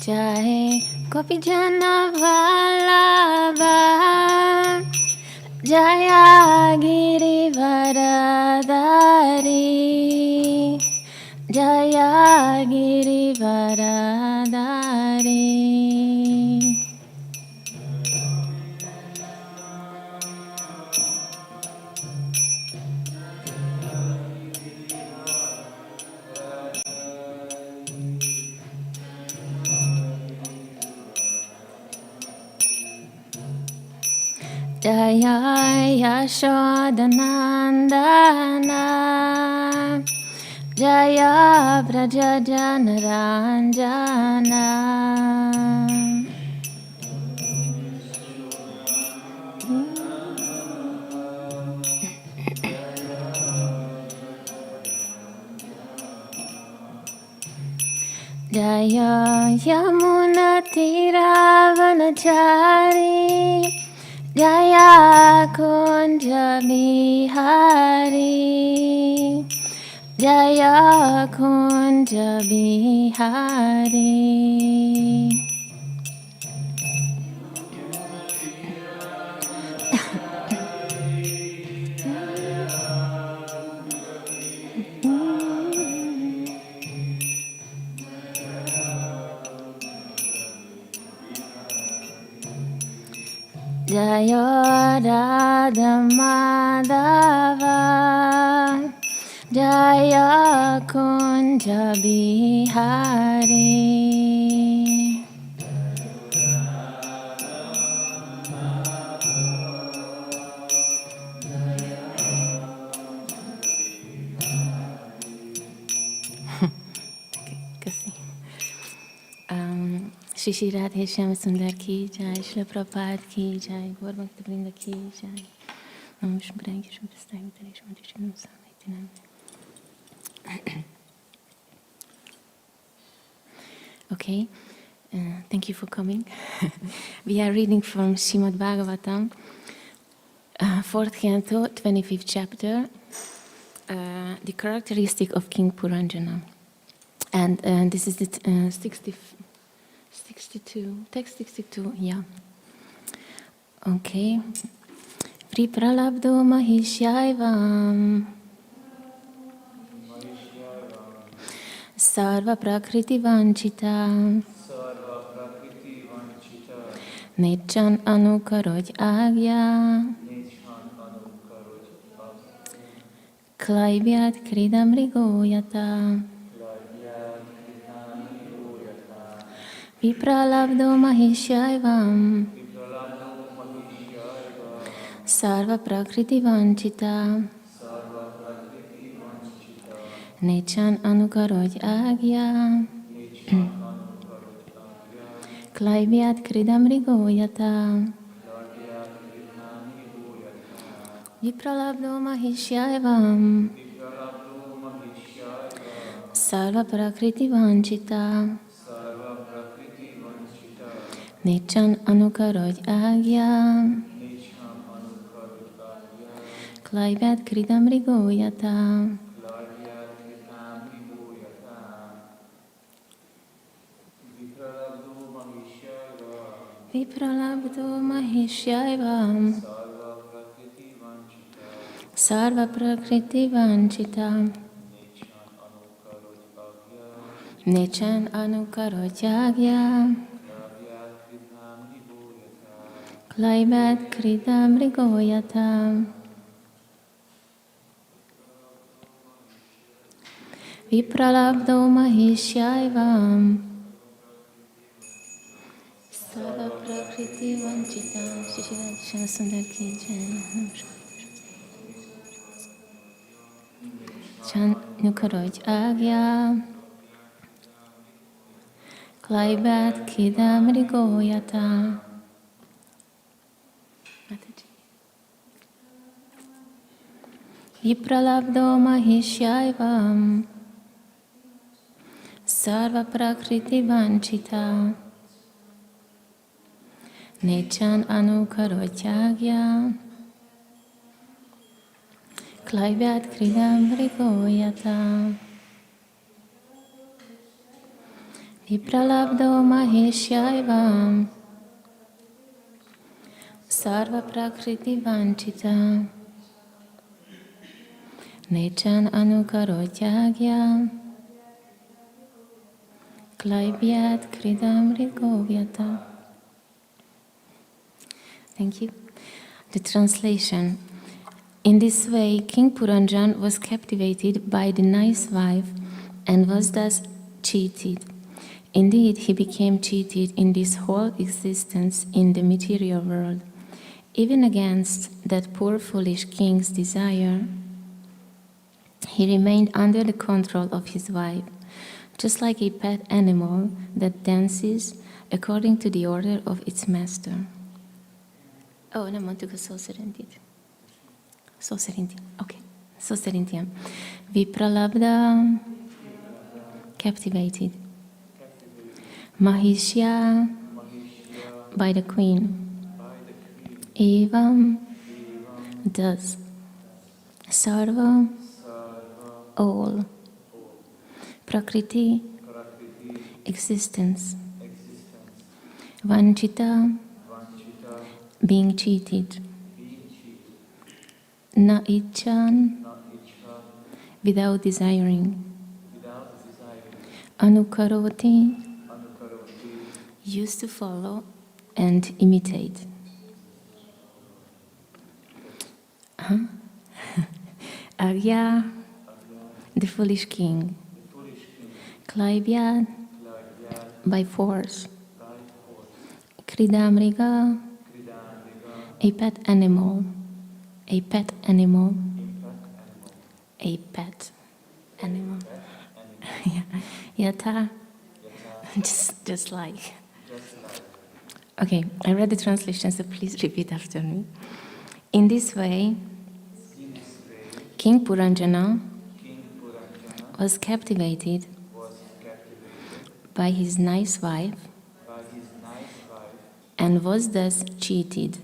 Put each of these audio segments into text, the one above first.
Jai Gopi Jana Vallabha Jaya Giri Varadari Jaya Giri Varadari Jaya Yashodanandana Jaya Vraja-dhama Jaya Yamunatiravanachari Jaya Kunja Bihari Jaya Kunja Bihari Jaya Radha-madhava Jaya Kunja Bihari Shri Shri Radhe Shyam Sundar ki jai, Srila Prabhupada ki jai, Gaur Bhakta Vrinda ki jai. Namaste Branki Shri Prasthaya Taresh Madhishyanam Samaitinam. Okay, thank you for coming. We are reading from Srimad Bhagavatam, 4th canto, 25th chapter, the characteristic of King Puranjana. And this is the 62, text 62, yeah. Okay. Pripralabdho mahishyaivam sarva prakriti vanchita nechan anukarodh agya klaivyat kridam rigoyata Vipralabdho mahishyaivam sarva prakriti vanchita nechan anukarodh agya klaivyat kridam rigoyata Vipralabdho mahishyaivam sarva prakriti vanchita nechan anukarodh agya klaivyat kridam rigoyata Vipralabdho mahishyaivam sarva prakriti vanchita nechan anukarodh agya klaivyat kridam rigoyata Vipralabdho mahishyaivam sarva prakriti vanchita Shri Radha Sundar ki jai. Chan nukarodh agya klaivyat kridam rigoyata Mataji. Vipralabdho mahishyaivam sarva prakriti vanchita nechan anukarodh agya klaivyat kridam rigoyata Vipralabdo Maheshyaivam Sarva Prakriti Vanchita Nechan Anukarotyagya Klaibyat Kridamri Govyata. Thank you. The translation. In this way, King Puranjan was captivated by the nice wife and was thus cheated. Indeed, he became cheated in this whole existence in the material world. Even against that poor foolish king's desire, he remained under the control of his wife, just like a pet animal that dances according to the order of its master. Oh, nem mondtuk a szó szerintit. Szó szerinti. Okay. Szó szerinti. Vipralabda, captivated. Mahishya, by the queen. Evam, thus. Sarva, all. Prakriti, existence. Vanchita, being cheated. Na ichan, without desiring. Anukaroti, used to follow and imitate. Agya, the foolish king. Klaibya, by force. Kridamriga, a pet animal. A pet animal. A pet animal. Yata, just like. Okay, I read the translation, so please repeat after me. In this way, King Puranjana was captivated by his nice wife and was thus cheated.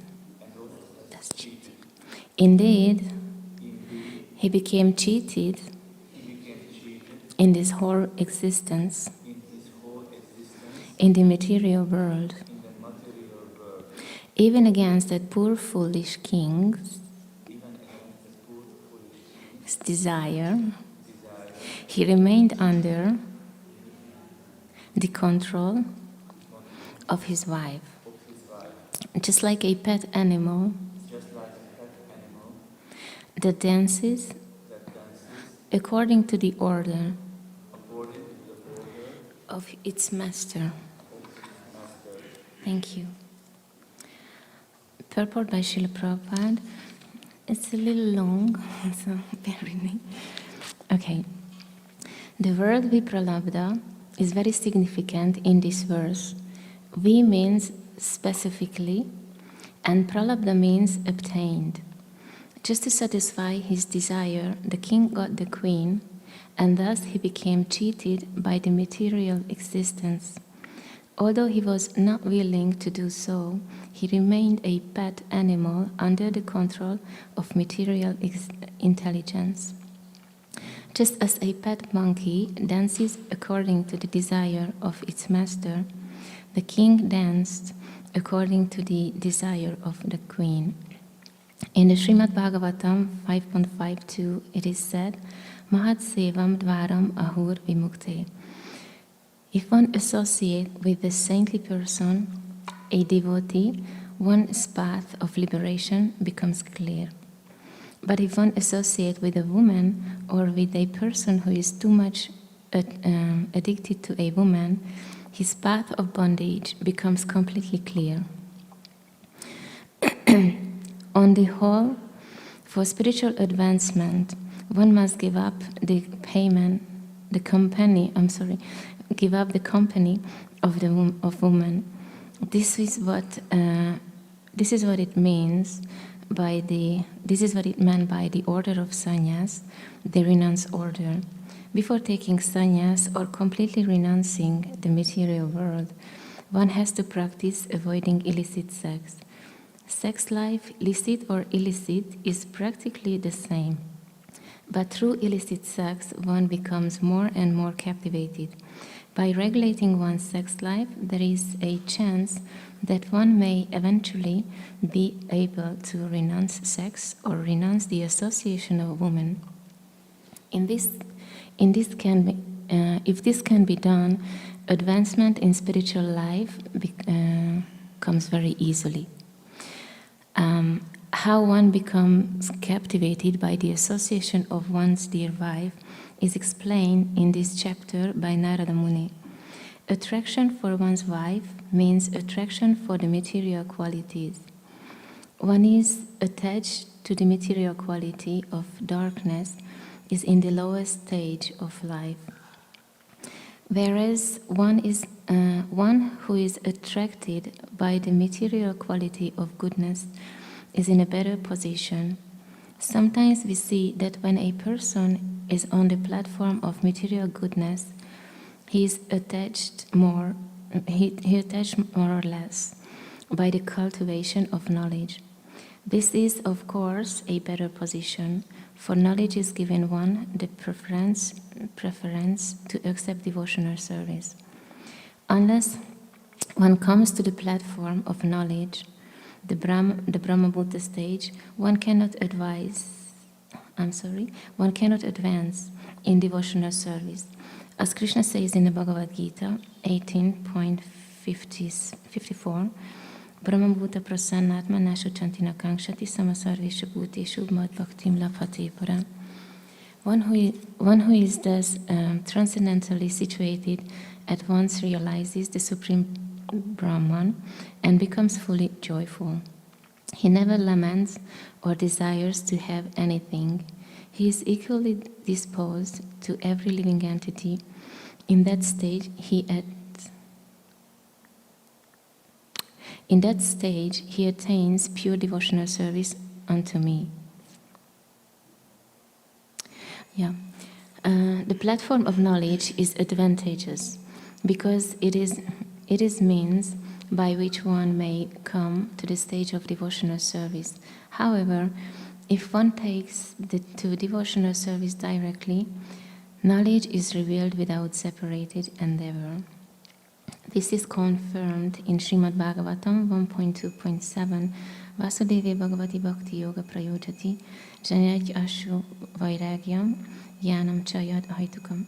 Indeed, he became cheated in this whole existence, in the material world. Even against that poor foolish king's desire, he remained under the control of his wife, just like a pet animal that dances according to the order of its master. Thank you. Purport by Srila Prabhupada. It's a little long, so bear with me. Okay. The word Vipralabdha is very significant in this verse. Vi means specifically, and Pralabdha means obtained. Just to satisfy his desire, the king got the queen, and thus he became cheated by the material existence. Although he was not willing to do so, he remained a pet animal under the control of material intelligence. Just as a pet monkey dances according to the desire of its master, the king danced according to the desire of the queen. In the Srimad Bhagavatam 5.5.2, it is said, Mahat Sevam Dvaram Ahur Vimukte. If one associates with a saintly person, a devotee, one's path of liberation becomes clear. But if one associates with a woman or with a person who is too much addicted to a woman, his path of bondage becomes completely clear. On the whole, for spiritual advancement, one must give up the company of woman. This is what it means by this is what it meant by the order of sannyas, the renounce order. Before taking sannyas or completely renouncing the material world, one has to practice avoiding illicit sex. Sex life, licit or illicit, is practically the same. But through illicit sex, one becomes more and more captivated. By regulating one's sex life, there is a chance that one may eventually be able to renounce sex or renounce the association of women. If this can be done, advancement in spiritual life comes very easily. How one becomes captivated by the association of one's dear wife is explained in this chapter by Narada Muni. Attraction for one's wife means attraction for the material qualities. One is attached to the material quality of darkness is in the lowest stage of life, whereas one who is attracted by the material quality of goodness is in a better position. Sometimes we see that when a person is on the platform of material goodness, he is attached more or less by the cultivation of knowledge. This is, of course, a better position, for knowledge is given one the preference to accept devotional service. Unless one comes to the platform of knowledge, the Brahma Buddha stage, one cannot advance in devotional service. As Krishna says in the Bhagavad Gita 18.54, Brahma Buddha prasannatma nashu chantina kankshati samasarveshu bhuteshu mad bhaktim labhate para. One who is thus transcendentally situated at once realizes the Supreme Brahman and becomes fully joyful. He never laments or desires to have anything. He is equally disposed to every living entity. In that stage, he attains pure devotional service unto me. The platform of knowledge is advantageous because it is means by which one may come to the stage of devotional service. However, if one takes to devotional service directly, knowledge is revealed without separated endeavor. This is confirmed in Srimad Bhagavatam 1.2.7, Vasudeve Bhagavati Bhakti Yoga Prayojati, Janaj Ashu Vairagyam, Yanam Chayat Ahaitukam.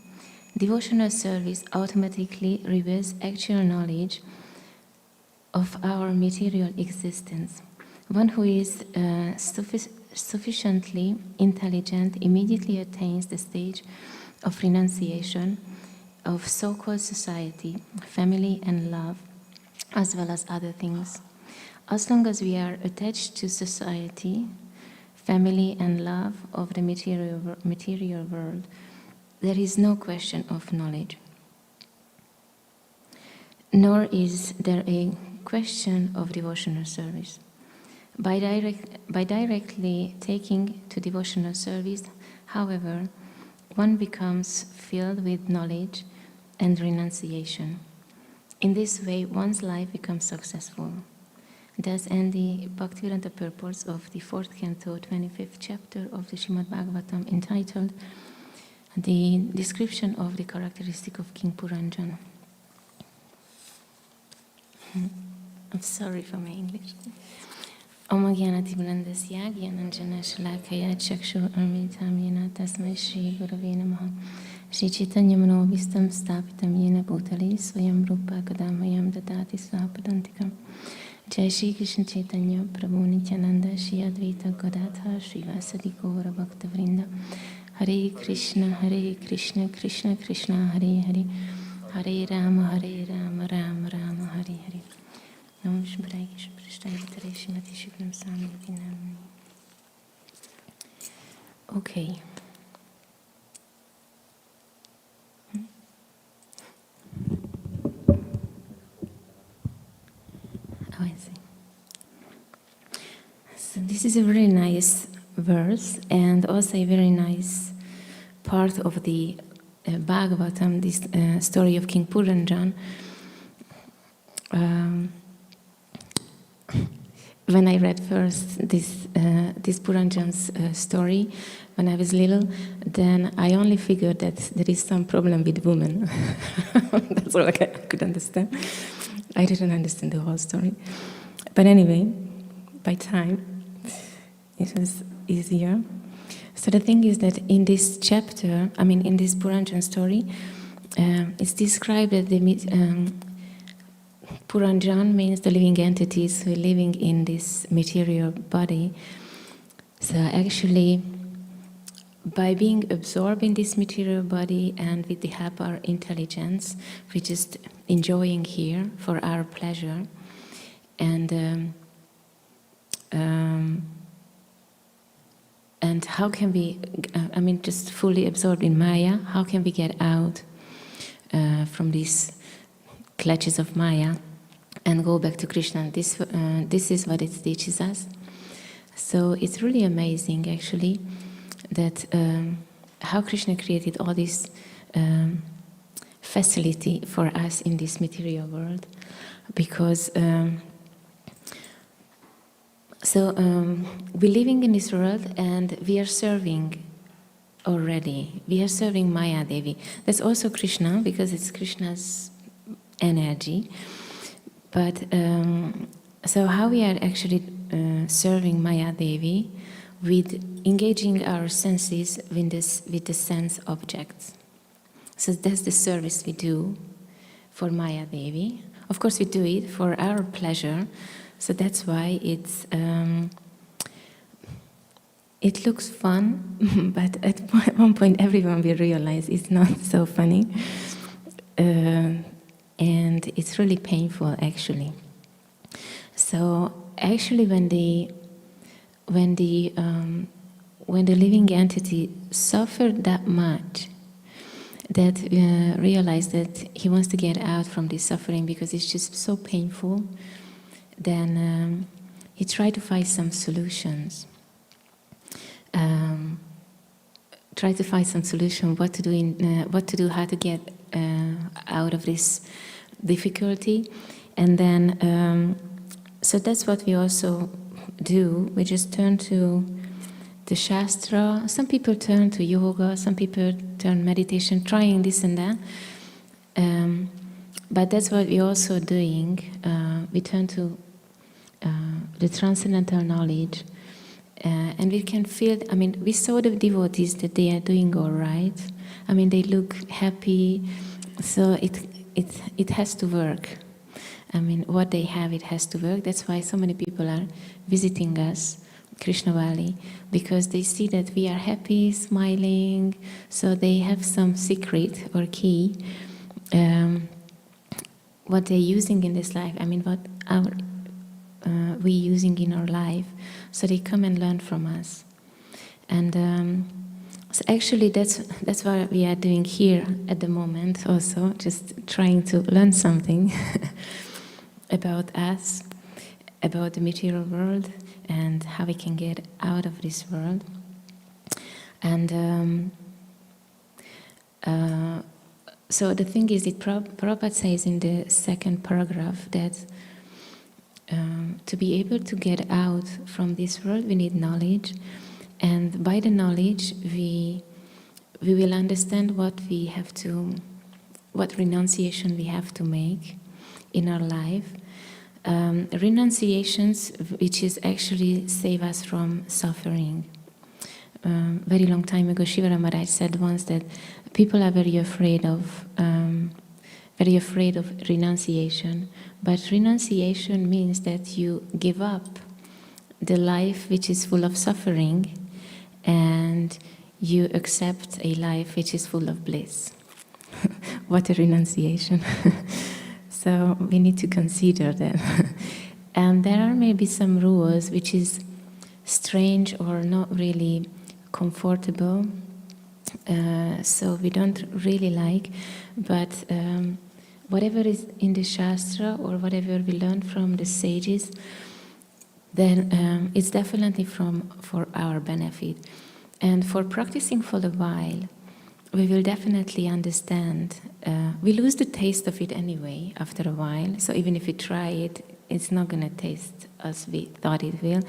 Devotional service automatically reveals actual knowledge of our material existence. One who is sufficiently intelligent immediately attains the stage of renunciation of so-called society, family and love, as well as other things. As long as we are attached to society, family and love of the material world, there is no question of knowledge. Nor is there a question of devotional service. By directly taking to devotional service, however, one becomes filled with knowledge and renunciation. In this way, one's life becomes successful. Thus end the Bhaktivedanta purports of the 4th canto, 25th chapter of the Srimad Bhagavatam, entitled The Description of the Characteristic of King Puranjan. I'm sorry for my English. Om Gyanati Blandasya Gyananjana Shalakaya Chakshu Amritam Yena Tasmai Shri Gurave Namaha Shri Chaitanya Manobhistam Stapitam Yena Bhutale Swayam Rupa Kadamayam Dadati Swapadantikam Jai Shri Krishna Chaitanya Prabhu Nityananda Shri Advaita Gadadhar Shri Vasadi Gaura Bhakta Vrinda Hare Krishna Krishna Krishna Hare Hare Hare Rama Rama Rama Hare Hare. Okay. Oh, I see. So this is a very nice verse and also a very nice part of the Bhagavatam, this story of King Puranjan. when I read first this Puranjan's story when I was little, then I only figured that there is some problem with women. That's all I could understand. I didn't understand the whole story. But anyway, by time, it was easier. So the thing is that in this chapter, in this Puranjan story, it's described that the Puranjan means the living entities who are living in this material body. So actually, by being absorbed in this material body and with the help of our intelligence, we're just enjoying here for our pleasure. And how can we, just fully absorbed in Maya, how can we get out from these clutches of Maya and go back to Krishna? This is what it teaches us. So it's really amazing, actually, that how Krishna created all this facility for us in this material world, because we're living in this world and we are serving already. We are serving Maya Devi. That's also Krishna, because it's Krishna's energy. But so how we are actually serving Maya Devi with engaging our senses with the sense objects. So that's the service we do for Maya Devi. Of course, we do it for our pleasure. So that's why it looks fun, but at one point everyone will realize it's not so funny. And it's really painful, actually. So actually, when the living entity suffered that much, that realized that he wants to get out from this suffering because it's just so painful, then he tried to find some solutions. What to do, how to get out of this difficulty, and then so that's what we also do. We just turn to the Shastra. Some people turn to yoga, some people turn meditation, trying this and that. But that's what we're also doing. We turn to the transcendental knowledge, and we can feel. We saw the devotees that they are doing all right. They look happy, so it has to work. What they have, it has to work. That's why so many people are visiting us, Krishna Valley, because they see that we are happy, smiling, so they have some secret or key, what they're using in this life, what we're using in our life, so they come and learn from us. And so actually that's what we are doing here at the moment also, just trying to learn something about us, about the material world, and how we can get out of this world. And so the thing is, Prabhupada says in the second paragraph that to be able to get out from this world, we need knowledge, and by the knowledge we will understand what renunciation we have to make in our life. Renunciations, which is actually save us from suffering. Very long time ago, Shivara Maharaj said once that people are very afraid of renunciation. But renunciation means that you give up the life which is full of suffering, and you accept a life which is full of bliss. What a renunciation. So we need to consider that. And there are maybe some rules which is strange or not really comfortable, so we don't really like, but whatever is in the Shastra or whatever we learn from the sages, then it's definitely for our benefit. And for practicing for a while, we will definitely understand. We lose the taste of it anyway after a while, so even if we try it, it's not going to taste as we thought it will,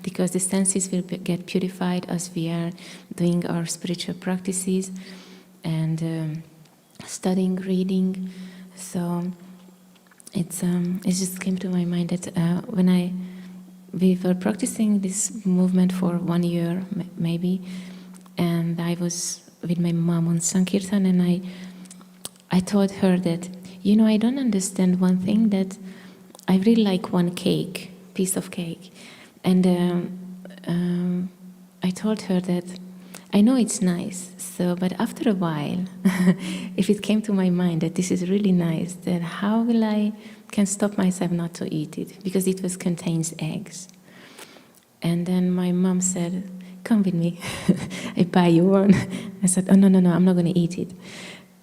because the senses will get purified as we are doing our spiritual practices and studying, reading. So it just came to my mind that when we were practicing this movement for 1 year maybe, and I was with my mom on Sankirtan, and I told her that, I don't understand one thing, that I really like one piece of cake. And I told her that I know it's nice, but after a while, if it came to my mind that this is really nice, then how will I can stop myself not to eat it? Because it contains eggs. And then my mom said, come with me, I buy you one. I said, oh, no, I'm not going to eat it.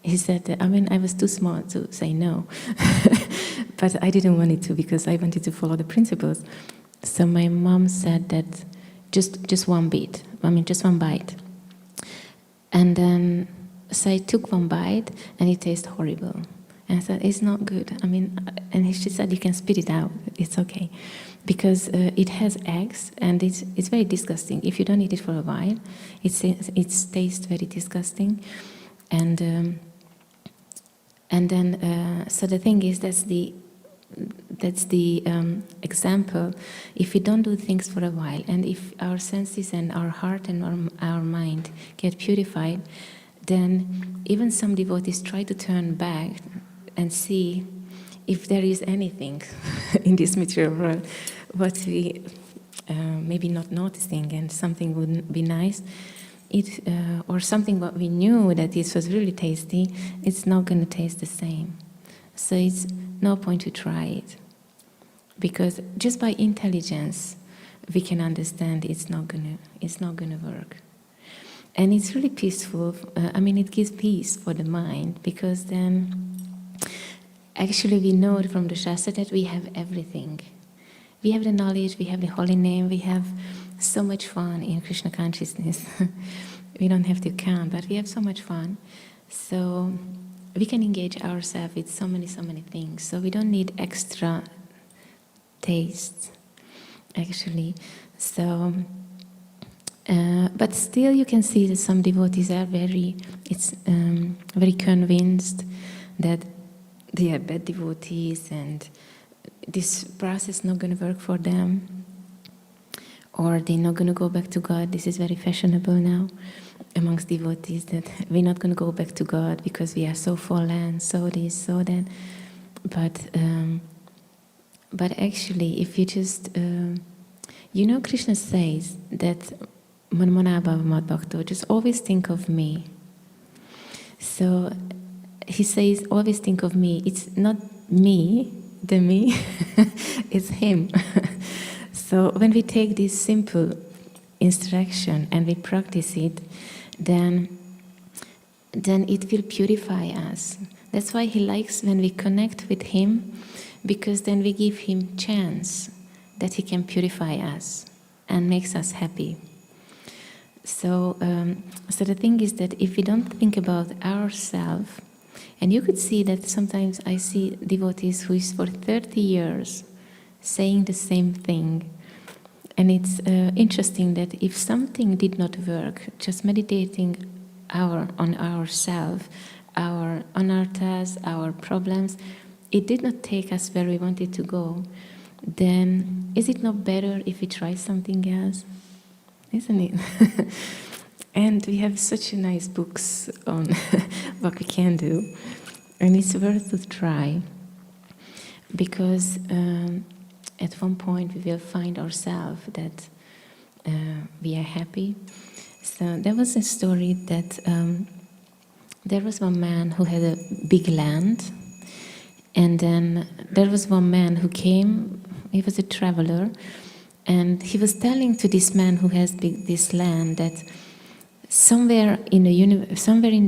He said, I was too small to say no. But I didn't want it to, because I wanted to follow the principles. So my mom said that just one bite. And then, so I took one bite, and it tasted horrible. And I said, it's not good. And she said, you can spit it out. It's okay. Because it has eggs, and it's very disgusting. If you don't eat it for a while, it tastes very disgusting. And then, so the thing is, that's the example. If we don't do things for a while, and if our senses and our heart and our mind get purified, then even some devotees try to turn back and see if there is anything in this material world what we maybe not noticing, and something wouldn't be nice. Or something what we knew that it was really tasty, it's not going to taste the same. So it's no point to try it, because just by intelligence we can understand it's not going to work. And it's really peaceful. It gives peace for the mind, because then actually we know from the Shastra that we have everything. We have the knowledge, we have the holy name, we have so much fun in Krishna consciousness. We don't have to count, but we have so much fun. So we can engage ourselves with so many things. So we don't need extra taste, actually. So, but still you can see that some devotees are very convinced that they are bad devotees, and this process is not going to work for them, or they're not going to go back to God. This is very fashionable now amongst devotees, that we're not going to go back to God because we are so fallen, so this, so that. But actually, if you just, Krishna says that Manmana Bhava Mad Bhakto, just always think of me. So he says, always think of me. It's not me, the me, it's him. So when we take this simple instruction and we practice it, then it will purify us. That's why he likes when we connect with him, because then we give him chance that he can purify us and makes us happy. So the thing is that if we don't think about ourselves, and you could see that sometimes I see devotees who is for 30 years saying the same thing. And it's interesting that if something did not work, just meditating on ourselves, our anarthas, our problems, it did not take us where we wanted to go, then is it not better if we try something else? Isn't it? And we have such nice books on what we can do, and it's worth to try, because at one point we will find ourselves that we are happy. So there was a story that there was one man who had a big land, and then there was one man who came. He was a traveler, and he was telling to this man who has this land that somewhere in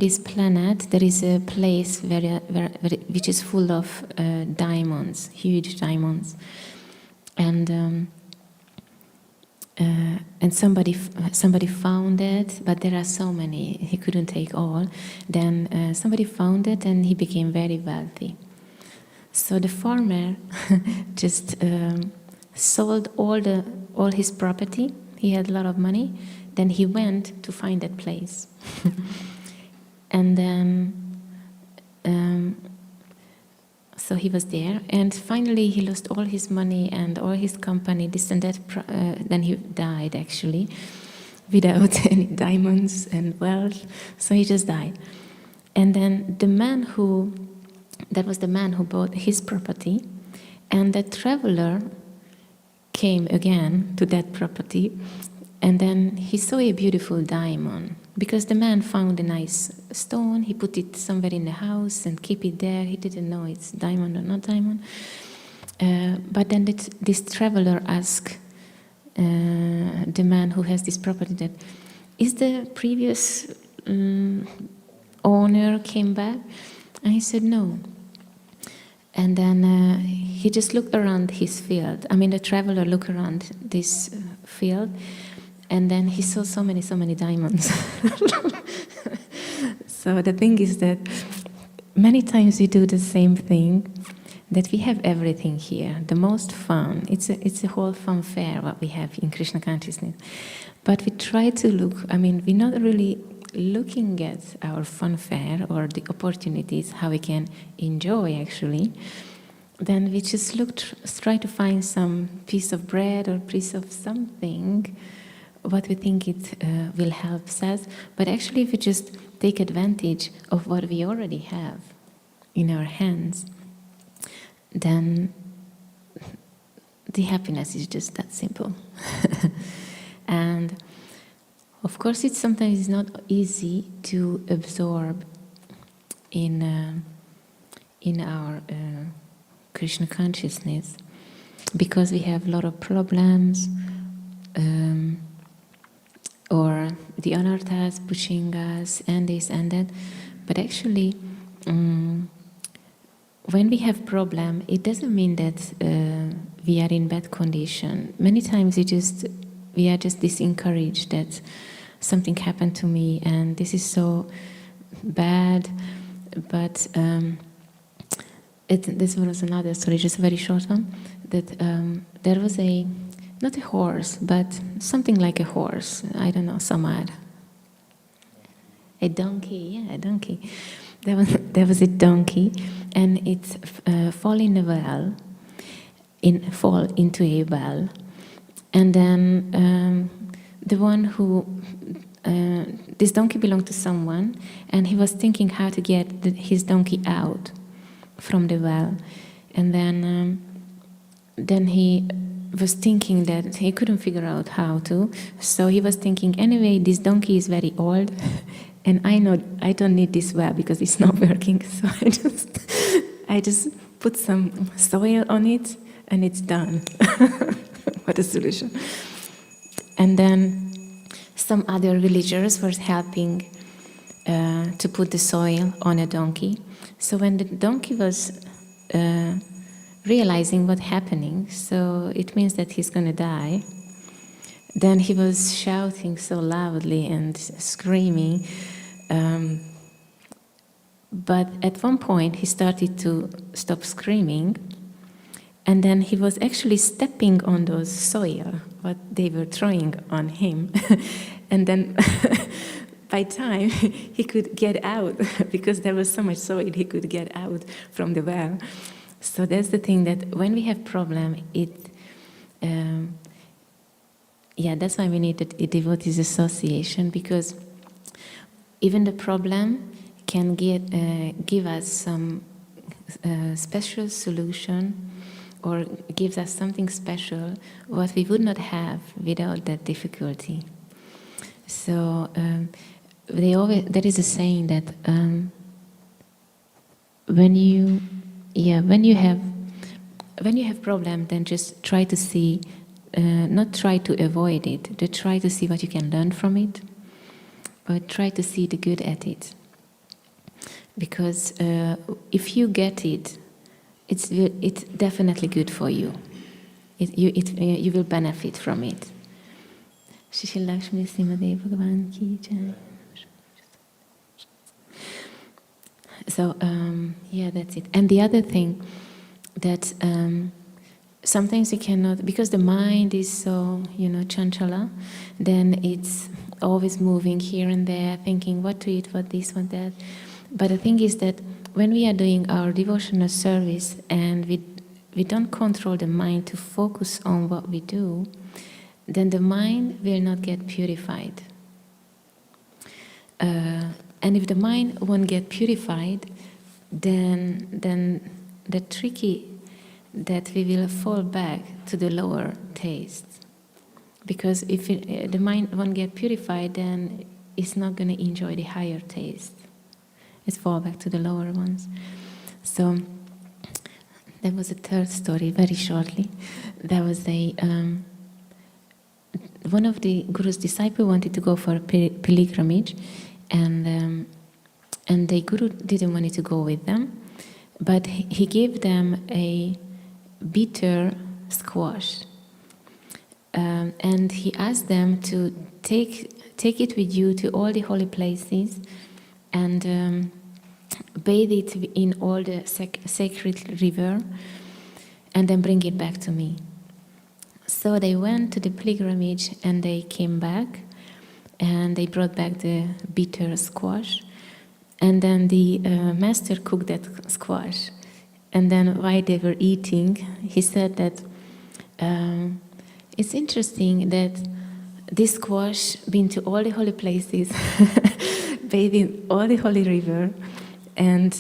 this planet there is a place which is full of diamonds, huge diamonds. And somebody found it, but there are so many, he couldn't take all. Then somebody found it, and he became very wealthy. So the farmer just sold all his property. He had a lot of money. Then he went to find that place. And then, so he was there. And finally he lost all his money and all his company, this and that. Then he died, actually, without any diamonds and wealth. So he just died. And then that was the man who bought his property, and the traveler came again to that property, and then he saw a beautiful diamond, because the man found a nice stone, he put it somewhere in the house and keep it there. He didn't know it's diamond or not diamond. But then this traveler asked the man who has this property that, is the previous owner came back? And he said no. And then he just looked around his field. I mean, the traveler looked around this field, and then he saw so many diamonds. So the thing is that many times we do the same thing, that we have everything here, the most fun. It's a whole fun fair what we have in Krishna consciousness. But we try to look, I mean, we're not really looking at our fun fair or the opportunities, how we can enjoy actually. Then we just try to find some piece of bread or piece of something, what we think it will help us. But actually, if we just take advantage of what we already have in our hands, then the happiness is just that simple. And of course, sometimes not easy to absorb in our Krishna consciousness, because we have a lot of problems, or the anarthas pushing us, and this and that. But actually, when we have problem, it doesn't mean that we are in bad condition. Many times we are just disencouraged that something happened to me and this is so bad. But this was another story, just a very short one, that there was not a horse, but something like a horse, I don't know, samad. A donkey, yeah, a donkey. There was a donkey, and it fall into a well. And then the one who, this donkey belonged to someone, and he was thinking how to get his donkey out from the well. And then he was thinking that he couldn't figure out how to. So he was thinking, anyway, this donkey is very old, and I know I don't need this well because it's not working. So I just put some soil on it, and it's done. What a solution. And then some other villagers were helping to put the soil on a donkey. So when the donkey was realizing what's happening, so it means that he's going to die, then he was shouting so loudly and screaming. But at one point he started to stop screaming, and then he was actually stepping on those soil, what they were throwing on him. And then by time he could get out, because there was so much soil, he could get out from the well. So that's the thing, that when we have problem, that's why we need a devotees association, because even the problem can give us some special solution, or gives us something special what we would not have without that difficulty. So there is a saying that when you have problem, then just try to see, not try to avoid it, but try to see what you can learn from it, but try to see the good at it. Because if you get it, it's definitely good for you. You will benefit from it. Shishil Lakshmi Simade Bhagavan ki jai. So that's it. And the other thing, that sometimes you cannot, because the mind is so, chanchala, then it's always moving here and there, thinking what to eat, what this, what that. But the thing is that when we are doing our devotional service and we don't control the mind to focus on what we do, then the mind will not get purified. And if the mind won't get purified, then the tricky that we will fall back to the lower taste. Because if the mind won't get purified, then it's not going to enjoy the higher taste. It's fall back to the lower ones. So that was a third story, very shortly. There was one of the Guru's disciples wanted to go for a pilgrimage, and the Guru didn't want to go with them, but he gave them a bitter squash, and he asked them to take it with you to all the holy places and bathe it in all the sacred river, and then bring it back to me. So they went to the pilgrimage and they came back, and they brought back the bitter squash, and then the master cooked that squash. And then while they were eating, he said that it's interesting that this squash been to all the holy places, bathed in all the holy river, and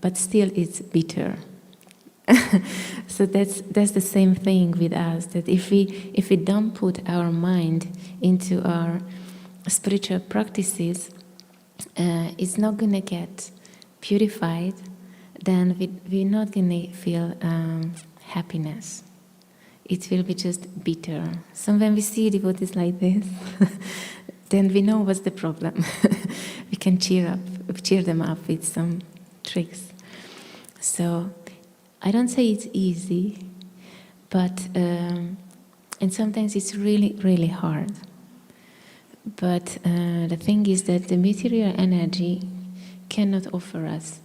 but still it's bitter. So that's the same thing with us. That if we don't put our mind into our spiritual practices, it's not gonna get purified. Then we're not gonna feel happiness. It will be just bitter. So when we see devotees like this, then we know what's the problem. We can cheer them up with some tricks. So I don't say it's easy, but and sometimes it's really, really hard. But the thing is that the material energy cannot offer us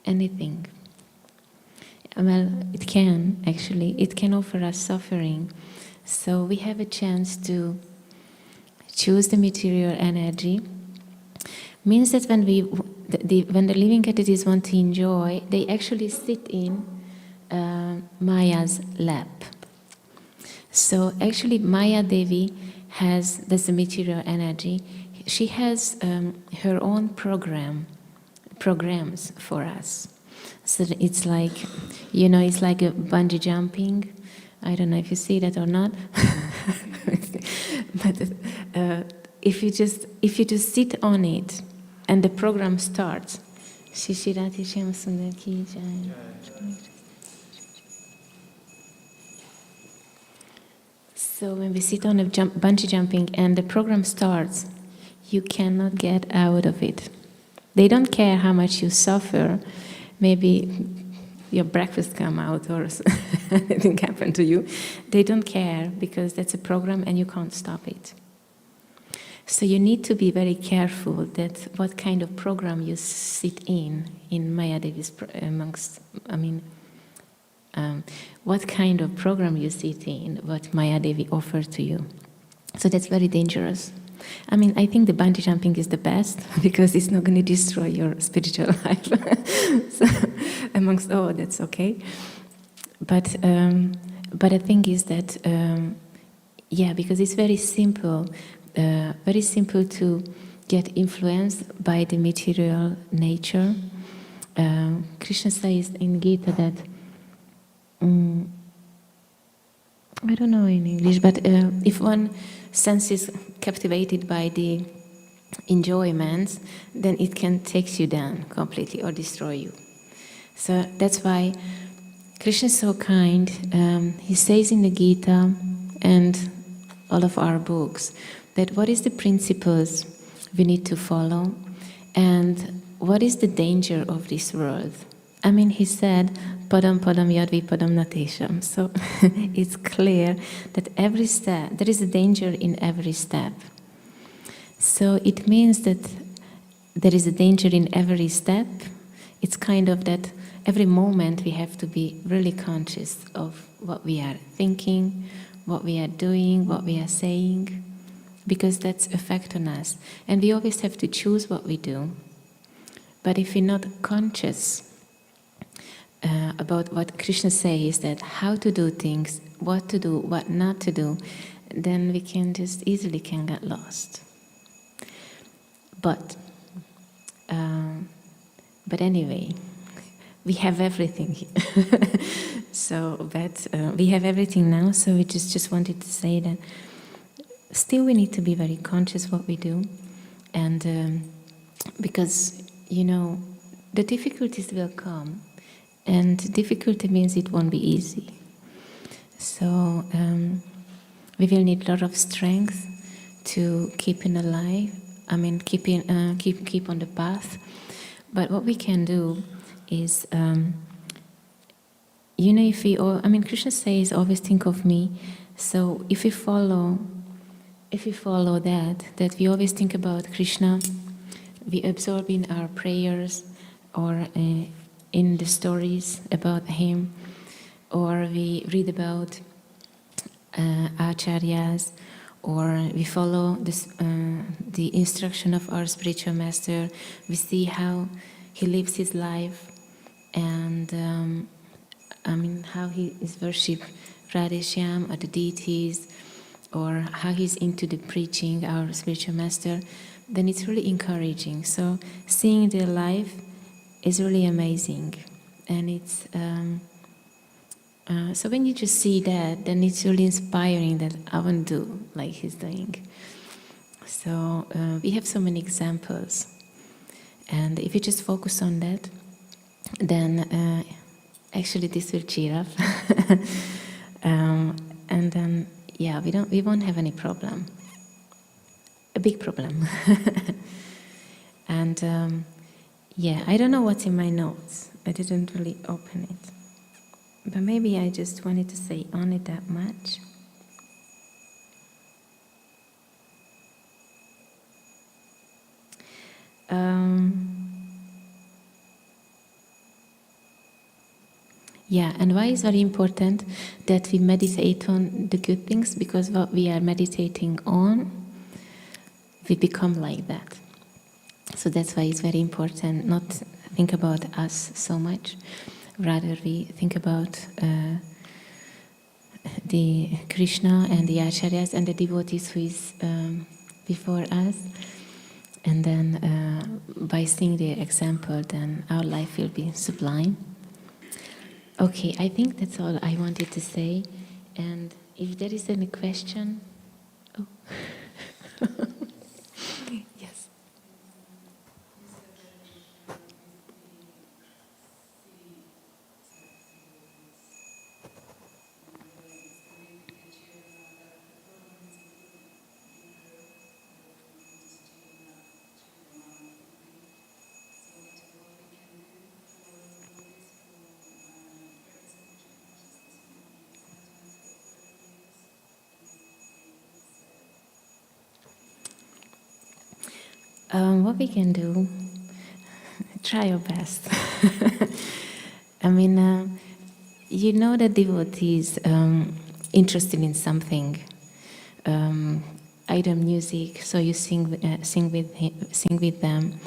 anything. Well, it can, actually. It can offer us suffering. So we have a chance to choose the material energy. Means that when the living entities want to enjoy, they actually sit in Maya's lap. So actually Maya Devi that's the material energy. She has her own programs for us. So it's like, it's like a bungee jumping. I don't know if you see that or not. But if you just sit on it and the program starts. Shishirati Shyam Sundar ki jai. So when we sit on a bungee jumping and the program starts, you cannot get out of it. They don't care how much you suffer. Maybe your breakfast come out or anything happen to you. They don't care because that's a program and you can't stop it. So you need to be very careful that what kind of program you sit in Maya Devi's what kind of program you sit in, what Maya Devi offers to you. So that's very dangerous. I think the bungee jumping is the best because it's not going to destroy your spiritual life. So, that's okay. But the thing is that, because it's very simple to get influenced by the material nature. Krishna says in Gita that, I don't know in English, but if one sense is captivated by the enjoyments, then it can take you down completely or destroy you. So that's why Krishna is so kind. He says in the Gita and all of our books that what is the principles we need to follow and what is the danger of this world. He said, Padam Padam Yadvi Padam Natesham. So it's clear that every step, there is a danger in every step. So it means that there is a danger in every step. It's kind of that every moment we have to be really conscious of what we are thinking, what we are doing, what we are saying, because that's effect on us. And we always have to choose what we do. But if we're not conscious about what Krishna says, that how to do things, what to do, what not to do, then we can just easily can get lost. But anyway, we have everything here. We have everything now, so we just wanted to say that still we need to be very conscious what we do, and because, you know, the difficulties will come, and difficulty means it won't be easy. So we will need a lot of strength to keep alive. I mean, keep on the path. But what we can do is, you know, if we all, I mean, Krishna says, always think of me. So if we follow that we always think about Krishna, we absorb in our prayers or in the stories about him, or we read about acharyas, or we follow the instruction of our spiritual master. We see how he lives his life, and I mean how he is worshipped Radheshyam or the deities, or how he's into the preaching, our spiritual master, then it's really encouraging. So seeing their life is really amazing, and it's so when you just see that, then it's really inspiring that I want to do like he's doing. So we have so many examples, and if you just focus on that, then actually this will cheer up, and then yeah, we won't have any problem, a big problem. And yeah, I don't know what's in my notes. I didn't really open it. But maybe I just wanted to say only that much. Yeah, and why is it very important that we meditate on the good things? Because what we are meditating on, we become like that. So that's why it's very important not think about us so much. Rather, we think about the Krishna and the acharyas and the devotees who is before us. And then by seeing their example, then our life will be sublime. Okay, I think that's all I wanted to say. And if there is any question... Oh. Yes. What we can do, try your best. I mean, you know that devotees interested in something, either music, so you sing with them,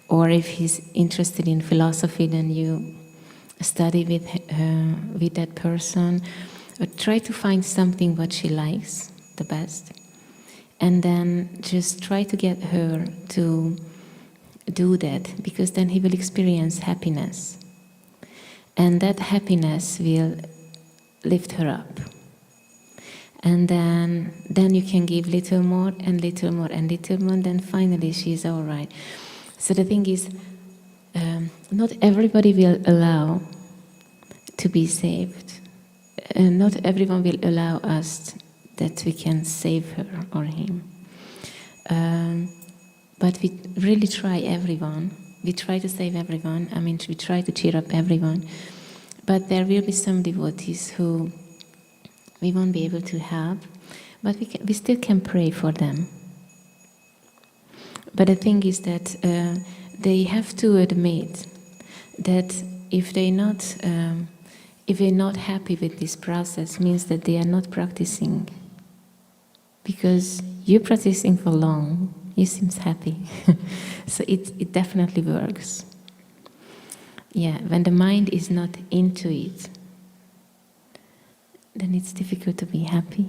or if he's interested in philosophy, then you study with that person. Or try to find something what she likes the best. And then just try to get her to do that, because then he will experience happiness. And that happiness will lift her up. And then you can give little more and little more and little more, and then finally she's all right. So the thing is, not everybody will allow to be saved. Not everyone will allow us that we can save her or him. But we really try everyone. We try to save everyone. I mean, we try to cheer up everyone. But there will be some devotees who we won't be able to help, but we still can pray for them. But the thing is that they have to admit that if they're not happy with this process, means that they are not practicing. Because you're practicing for long, you seem happy. So it definitely works. Yeah, when the mind is not into it, then it's difficult to be happy.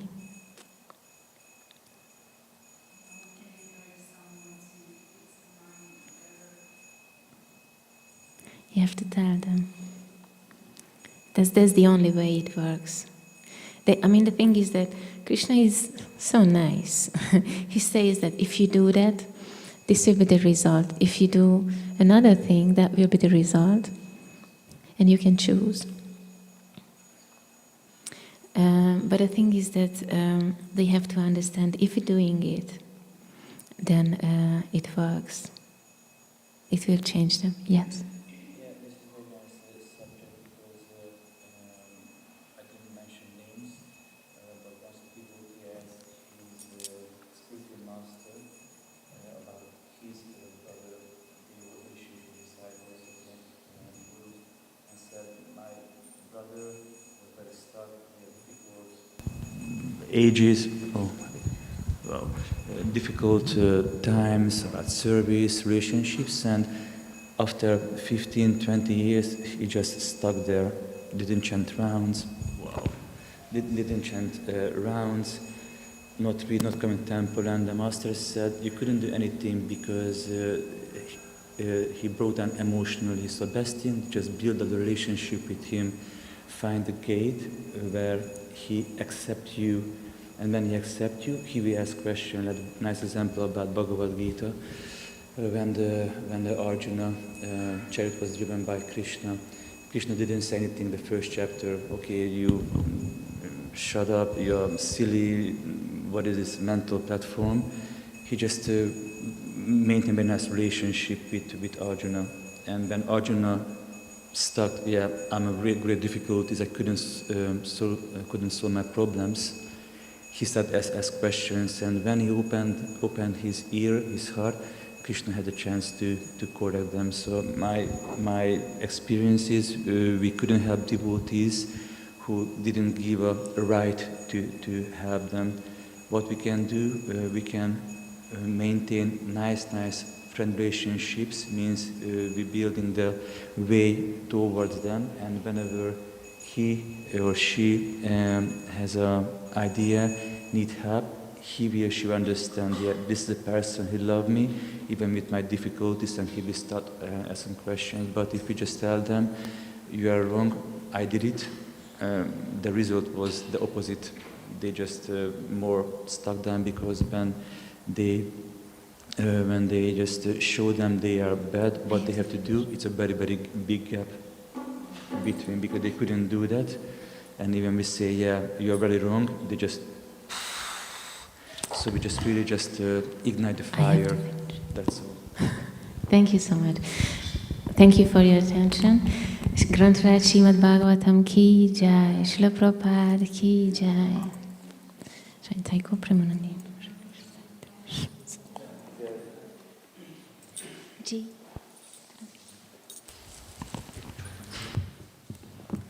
You have to tell them. That's the only way it works. The thing is that Krishna is so nice. He says that if you do that, this will be the result. If you do another thing, that will be the result. And you can choose. But the thing is that they have to understand, if you're doing it, then it works. It will change them. Yes? Yeah, this is a very nice subject because I didn't mention names, but once the people asked his spiritual master about his brother, the relationship disciples of the Guru, and said, my brother was very stuck, difficult ages, difficult times about service, relationships, and after 15, 20 years, he just stuck there, didn't chant rounds, didn't chant rounds, not read, not come in temple, and the master said you couldn't do anything because he broke down emotionally. So best thing, just build a relationship with him, find a gate where he accepts you, and when he accepts you, he will ask questions. Like a nice example about Bhagavad Gita, when the Arjuna chariot was driven by Krishna, Krishna didn't say anything in the first chapter. Okay, you shut up, you're silly. What is this mental platform? He just maintained a nice relationship with Arjuna, and when Arjuna stuck, I'm in great difficulties. I couldn't solve my problems. He started ask questions, and when he opened his ear, his heart, Krishna had a chance to correct them. So my experience is we couldn't help devotees who didn't give a right to help them. What we can do, we can maintain nice friend relationships, means we building the way towards them, and whenever he or she has an idea, need help, she will understand, this is the person who loves me, even with my difficulties, and he will start asking questions. But if we just tell them, you are wrong, I did it, the result was the opposite. They just more stuck them, because when they just show them they are bad, what they have to do, it's a very, very big gap between, because they couldn't do that. And even we say, you are very wrong, they just, so we just really just ignite the fire. That's all. Thank you so much. Thank you for your attention. Grantraj Srimad Bhagavatam ki jai, Srila Prabhupada ki jai. Sajntai ko Premanandi. Ji.